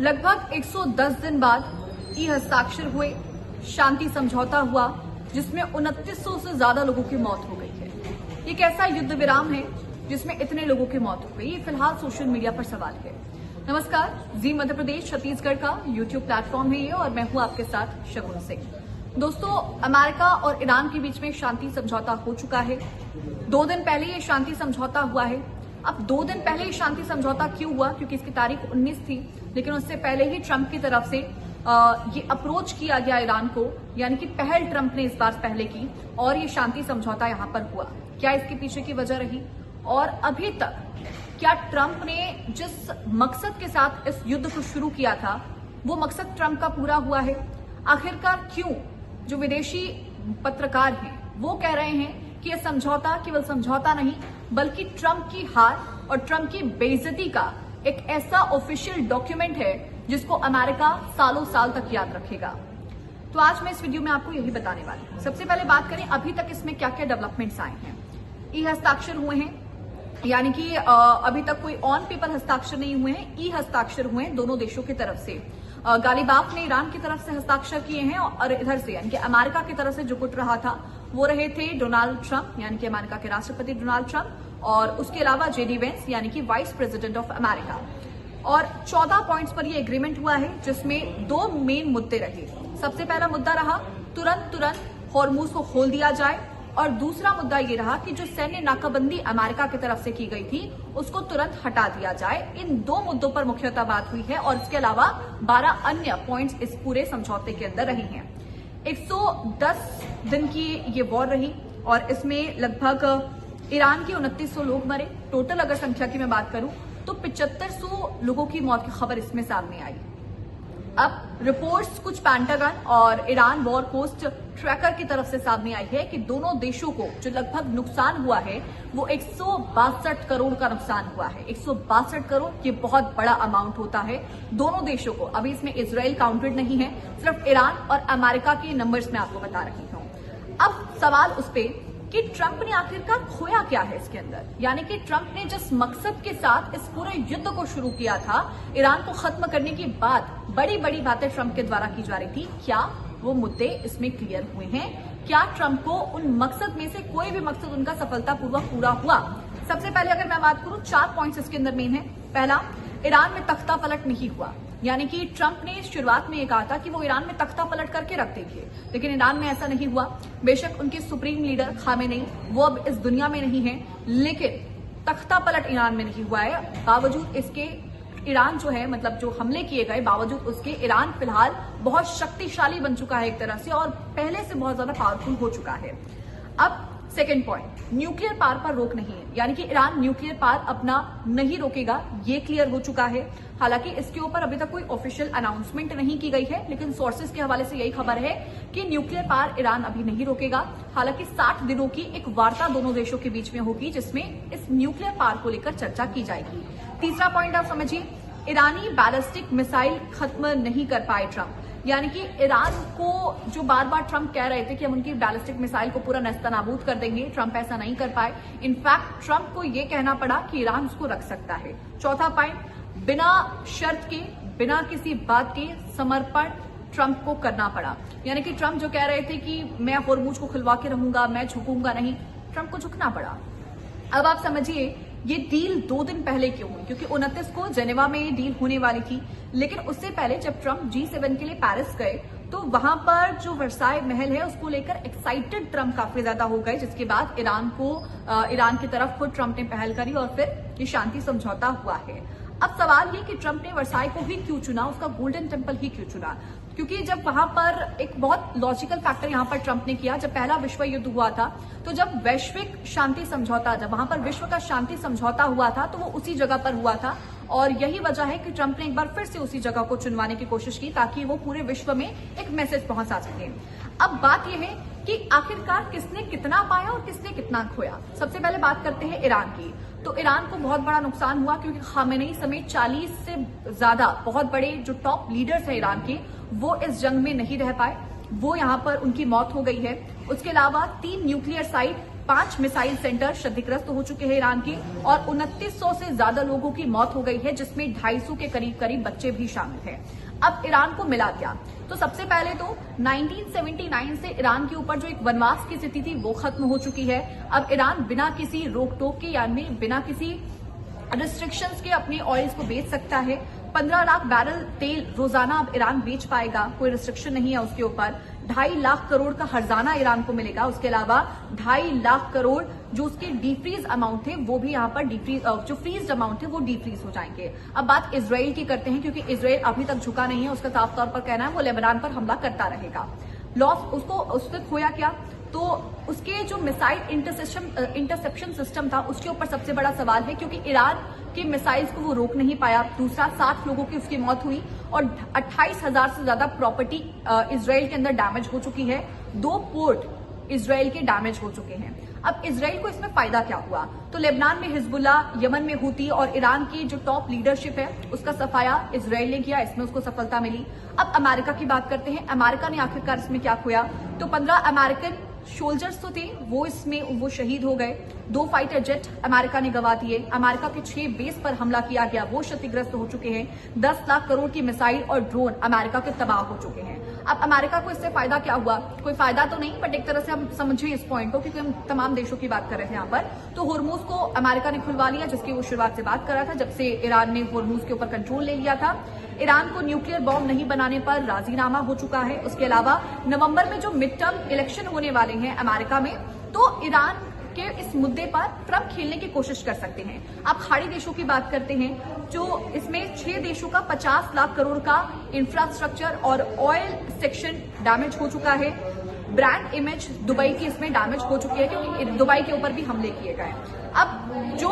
लगभग 110 दिन बाद ई हस्ताक्षर हुए, शांति समझौता हुआ जिसमें 2900 से ज्यादा लोगों की मौत हो गई है। ये कैसा युद्ध विराम है जिसमें इतने लोगों की मौत हो गई? ये फिलहाल सोशल मीडिया पर सवाल है। नमस्कार, जी मध्य प्रदेश छत्तीसगढ़ का यूट्यूब प्लेटफॉर्म है ये और मैं हूं आपके साथ शगुन सिंह। दोस्तों, अमेरिका और ईरान के बीच में शांति समझौता हो चुका है। 2 दिन पहले ये शांति समझौता हुआ है। अब 2 दिन पहले ये शांति समझौता क्यों हुआ? क्योंकि इसकी तारीख 19 थी, लेकिन उससे पहले ही ट्रंप की तरफ से ये अप्रोच किया गया ईरान को, यानी कि पहल ट्रंप ने इस बार पहले की और ये शांति समझौता यहां पर हुआ। क्या इसके पीछे की वजह रही? और अभी तक क्या ट्रंप ने जिस मकसद के साथ इस युद्ध को शुरू किया था वो मकसद ट्रंप का पूरा हुआ है? आखिरकार क्यों जो विदेशी पत्रकार हैं वो कह रहे हैं कि यह समझौता केवल समझौता नहीं बल्कि ट्रंप की हार और ट्रंप की बेइज्जती का एक ऐसा ऑफिशियल डॉक्यूमेंट है जिसको अमेरिका सालों साल तक याद रखेगा। तो आज मैं इस वीडियो में आपको यही बताने वाली हूं। सबसे पहले बात करें अभी तक इसमें क्या क्या डेवलपमेंट्स आए हैं। ई हस्ताक्षर हुए हैं, यानी कि अभी तक कोई ऑन पेपर हस्ताक्षर नहीं हुए हैं, ई हस्ताक्षर हुए हैं दोनों देशों की तरफ से। गालिबाफ ने ईरान की तरफ से हस्ताक्षर किए हैं और इधर से यानी कि अमेरिका की तरफ से जो कुछ रहा था वो रहे थे डोनाल्ड ट्रंप, यानी कि अमेरिका के राष्ट्रपति डोनाल्ड ट्रंप, और उसके अलावा जेडी वेंस यानी कि वाइस प्रेसिडेंट ऑफ अमेरिका। और 14 पॉइंट्स पर ये एग्रीमेंट हुआ है जिसमें 2 मेन मुद्दे रहे। सबसे पहला मुद्दा रहा तुरंत हॉर्मुज को खोल दिया जाए, और दूसरा मुद्दा ये रहा कि जो सैन्य नाकाबंदी अमेरिका की तरफ से की गई थी उसको तुरंत हटा दिया जाए। इन 2 मुद्दों पर मुख्यतः बात हुई है और इसके अलावा 12 अन्य पॉइंट्स इस पूरे समझौते के अंदर रही हैं। 110 दिन की ये वॉर रही और इसमें लगभग ईरान के 2900 लोग मरे। टोटल अगर संख्या की मैं बात करूं तो 7500 लोगों की मौत की खबर इसमें सामने आई। अब रिपोर्ट्स कुछ पेंटागन और ईरान वॉर कोस्ट ट्रैकर की तरफ से सामने आई है कि दोनों देशों को जो लगभग नुकसान हुआ है वो 162 करोड़ का नुकसान हुआ है। 162 करोड़ ये बहुत बड़ा अमाउंट होता है दोनों देशों को। अभी इसमें इजराइल काउंटेड नहीं है, सिर्फ ईरान और अमेरिका के नंबर्स मैं आपको बता रही हूं। अब सवाल उस पे कि ट्रंप ने आखिरकार खोया क्या है इसके अंदर, यानी कि ट्रंप ने जिस मकसद के साथ इस पूरे युद्ध को शुरू किया था ईरान को खत्म करने की बात, बड़ी बड़ी बातें ट्रंप के द्वारा की जा रही थी, क्या वो मुद्दे इसमें क्लियर हुए हैं? क्या ट्रंप को उन मकसद में से कोई भी मकसद उनका सफलतापूर्वक पूरा हुआ? सबसे पहले अगर मैं बात करूं 4 पॉइंट्स इसके अंदर मेन है। पहला, ईरान में तख्ता पलट नहीं हुआ, यानी कि ट्रंप ने शुरुआत में ये कहा था कि वो ईरान में तख्ता पलट करके रख देंगे, लेकिन ईरान में ऐसा नहीं हुआ। बेशक उनके सुप्रीम लीडर खामेनेई वो अब इस दुनिया में नहीं है, लेकिन तख्ता पलट ईरान में नहीं हुआ है। बावजूद इसके ईरान जो है, मतलब जो हमले किए गए, बावजूद उसके ईरान फिलहाल बहुत शक्तिशाली बन चुका है एक तरह से और पहले से बहुत ज्यादा पावरफुल हो चुका है। अब सेकेंड पॉइंट, न्यूक्लियर पावर पर रोक नहीं है, यानी कि ईरान न्यूक्लियर पावर अपना नहीं रोकेगा, ये क्लियर हो चुका है। हालांकि इसके ऊपर अभी तक कोई ऑफिशियल अनाउंसमेंट नहीं की गई है, लेकिन सोर्सेज के हवाले से यही खबर है कि न्यूक्लियर पावर ईरान अभी नहीं रोकेगा। हालांकि 60 दिनों की एक वार्ता दोनों देशों के बीच में होगी जिसमें इस न्यूक्लियर पावर को लेकर चर्चा की जाएगी। तीसरा पॉइंट आप समझिए, ईरानी बैलिस्टिक मिसाइल खत्म नहीं कर पाए ट्रंप, यानी कि ईरान को जो बार बार ट्रंप कह रहे थे कि हम उनकी बैलिस्टिक मिसाइल को पूरा नेस्तनाबूद कर देंगे, ट्रंप ऐसा नहीं कर पाए। इनफैक्ट ट्रंप को यह कहना पड़ा कि ईरान उसको रख सकता है। चौथा पॉइंट, बिना शर्त के, बिना किसी बात के समर्पण ट्रंप को करना पड़ा, यानी कि ट्रंप जो कह रहे थे कि मैं हॉर्मुज को खुलवा के रहूंगा, मैं झुकूंगा नहीं, ट्रंप को झुकना पड़ा। अब आप समझिए ये डील 2 दिन पहले क्यों हुई? क्योंकि 29 को जेनेवा में ये डील होने वाली थी, लेकिन उससे पहले जब ट्रंप G7 के लिए पेरिस गए तो वहां पर जो वर्साई महल है उसको लेकर एक्साइटेड ट्रंप काफी ज्यादा हो गए, जिसके बाद ईरान की तरफ खुद ट्रंप ने पहल करी और फिर ये शांति समझौता हुआ है। अब सवाल ये कि ट्रंप ने वर्साई को ही क्यों चुना, उसका गोल्डन टेम्पल ही क्यों चुना? क्योंकि जब वहां पर एक बहुत लॉजिकल फैक्टर यहां पर ट्रंप ने किया, जब पहला विश्व युद्ध हुआ था तो जब वैश्विक शांति समझौता, जब वहां पर विश्व का शांति समझौता हुआ था तो वो उसी जगह पर हुआ था, और यही वजह है कि ट्रंप ने एक बार फिर से उसी जगह को चुनवाने की कोशिश की ताकि वो पूरे विश्व में एक मैसेज पहुंचा सके। अब बात यह है कि आखिरकार किसने कितना पाया और किसने कितना खोया। सबसे पहले बात करते हैं ईरान की। तो ईरान को बहुत बड़ा नुकसान हुआ क्योंकि खामेनेई समेत 40 से ज्यादा बहुत बड़े जो टॉप लीडर्स हैं ईरान के वो इस जंग में नहीं रह पाए, वो यहां पर उनकी मौत हो गई है। उसके अलावा 3 न्यूक्लियर साइट 5 मिसाइल सेंटर क्षतिग्रस्त हो चुके हैं ईरान के और 2900 से ज्यादा लोगों की मौत हो गई है, जिसमें 250 के करीब बच्चे भी शामिल हैं। अब ईरान को मिला क्या? तो सबसे पहले तो 1979 से ईरान के ऊपर जो एक वनवास की स्थिति थी वो खत्म हो चुकी है। अब ईरान बिना किसी रोक टोक के यानी बिना किसी रिस्ट्रिक्शंस के अपने ऑयल्स को बेच सकता है। 15 लाख बैरल तेल रोजाना अब ईरान बेच पाएगा, कोई रिस्ट्रिक्शन नहीं है उसके ऊपर। 2.5 लाख करोड़ का हर्जाना ईरान को मिलेगा। उसके अलावा 2.5 लाख करोड़ जो उसके डीफ्रीज अमाउंट थे वो भी यहाँ पर जो फ्रीज अमाउंट थे वो डीफ्रीज हो जाएंगे। अब बात इजराइल की करते हैं, क्योंकि इजराइल अभी तक झुका नहीं है। उसका साफ तौर पर कहना है वो लेबनान पर हमला करता रहेगा। लॉस उसने खोया क्या? तो उसके जो मिसाइल इंटरसेप्शन सिस्टम था उसके ऊपर सबसे बड़ा सवाल है, क्योंकि ईरान के मिसाइल्स को वो रोक नहीं पाया। दूसरा, 60 लोगों की उसकी मौत हुई और 28,000 से ज्यादा प्रॉपर्टी इजराइल के अंदर डैमेज हो चुकी है। 2 पोर्ट इजराइल के डैमेज हो चुके हैं। अब इजराइल को इसमें फायदा क्या हुआ? तो लेबनान में हिजबुल्ला, यमन में हूती और ईरान की जो टॉप लीडरशिप है उसका सफाया इजराइल ने किया, इसमें उसको सफलता मिली। अब अमेरिका की बात करते हैं। अमेरिका ने आखिरकार इसमें क्या खोया? तो 15 अमेरिकन सोल्जर्स तो थे वो शहीद हो गए। 2 फाइटर जेट अमेरिका ने गंवा दिए। अमेरिका के 6 बेस पर हमला किया गया, वो क्षतिग्रस्त हो चुके हैं। 10 लाख करोड़ की मिसाइल और ड्रोन अमेरिका के तबाह हो चुके हैं। अब अमेरिका को इससे फायदा क्या हुआ? कोई फायदा तो नहीं, बट एक तरह से हम समझे इस पॉइंट को, क्योंकि हम तमाम देशों की बात कर रहे थे यहाँ पर। तो होर्मुज को अमेरिका ने खुलवा लिया, जिसकी वो शुरुआत से बात कर रहा था, जब से ईरान ने होर्मुज के ऊपर कंट्रोल ले लिया था। ईरान को न्यूक्लियर बॉम्ब नहीं बनाने पर राजीनामा हो चुका है। उसके अलावा नवंबर में जो मिड टर्म इलेक्शन होने वाले हैं अमेरिका में, तो ईरान के इस मुद्दे पर ट्रम्प खेलने की कोशिश कर सकते हैं। आप खाड़ी देशों की बात करते हैं, जो इसमें 6 देशों का 50 लाख करोड़ का इंफ्रास्ट्रक्चर और ऑयल सेक्शन डैमेज हो चुका है। ब्रांड इमेज दुबई की इसमें डैमेज हो चुकी है, क्योंकि दुबई के ऊपर भी हमले किए गए। अब जो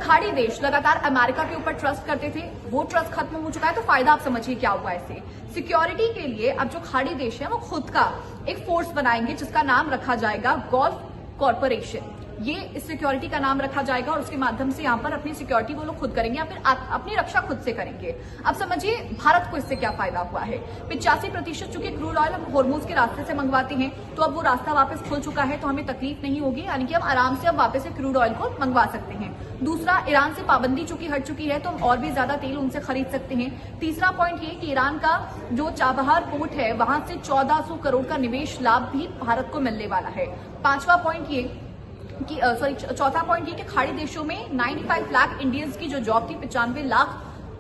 खाड़ी देश लगातार अमेरिका के ऊपर ट्रस्ट करते थे, वो ट्रस्ट खत्म हो चुका है। तो फायदा आप समझिए क्या हुआ इससे। सिक्योरिटी के लिए अब जो खाड़ी देश है वो खुद का एक फोर्स बनाएंगे, जिसका नाम रखा जाएगा गल्फ कॉर्पोरेशन। ये इस सिक्योरिटी का नाम रखा जाएगा और उसके माध्यम से यहाँ पर अपनी सिक्योरिटी वो लोग खुद करेंगे या फिर अपनी रक्षा खुद से करेंगे। अब समझिए भारत को इससे क्या फायदा हुआ है। 85% चूंकि क्रूड ऑयल हम होर्मुज के रास्ते से मंगवाते हैं, तो अब वो रास्ता वापस खुल चुका है, तो हमें तकलीफ नहीं होगी, यानी कि हम आराम से अब वापस से क्रूड ऑयल को मंगवा सकते हैं। दूसरा, ईरान से पाबंदी चूंकि हट चुकी है, तो हम और भी ज्यादा तेल उनसे खरीद सकते हैं। तीसरा पॉइंट ये कि ईरान का जो चाबहार पोर्ट है वहां से 1400 करोड़ का निवेश लाभ भी भारत को मिलने वाला है। चौथा पॉइंट ये कि खाड़ी देशों में 95 लाख इंडियंस की जो जॉब थी, 95 लाख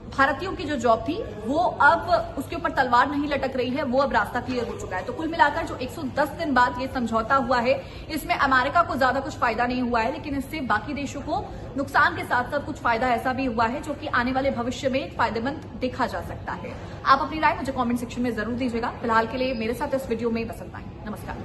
भारतीयों की जो जॉब थी, वो अब उसके ऊपर तलवार नहीं लटक रही है, वो अब रास्ता क्लियर हो चुका है। तो कुल मिलाकर जो 110 दिन बाद ये समझौता हुआ है, इसमें अमेरिका को ज्यादा कुछ फायदा नहीं हुआ है, लेकिन इससे बाकी देशों को नुकसान के साथ साथ कुछ फायदा ऐसा भी हुआ है जो कि आने वाले भविष्य में फायदेमंद देखा जा सकता है। आप अपनी राय मुझे कमेंट सेक्शन में जरूर दीजिएगा। फिलहाल के लिए मेरे साथ इस वीडियो में बस इतना ही। नमस्कार।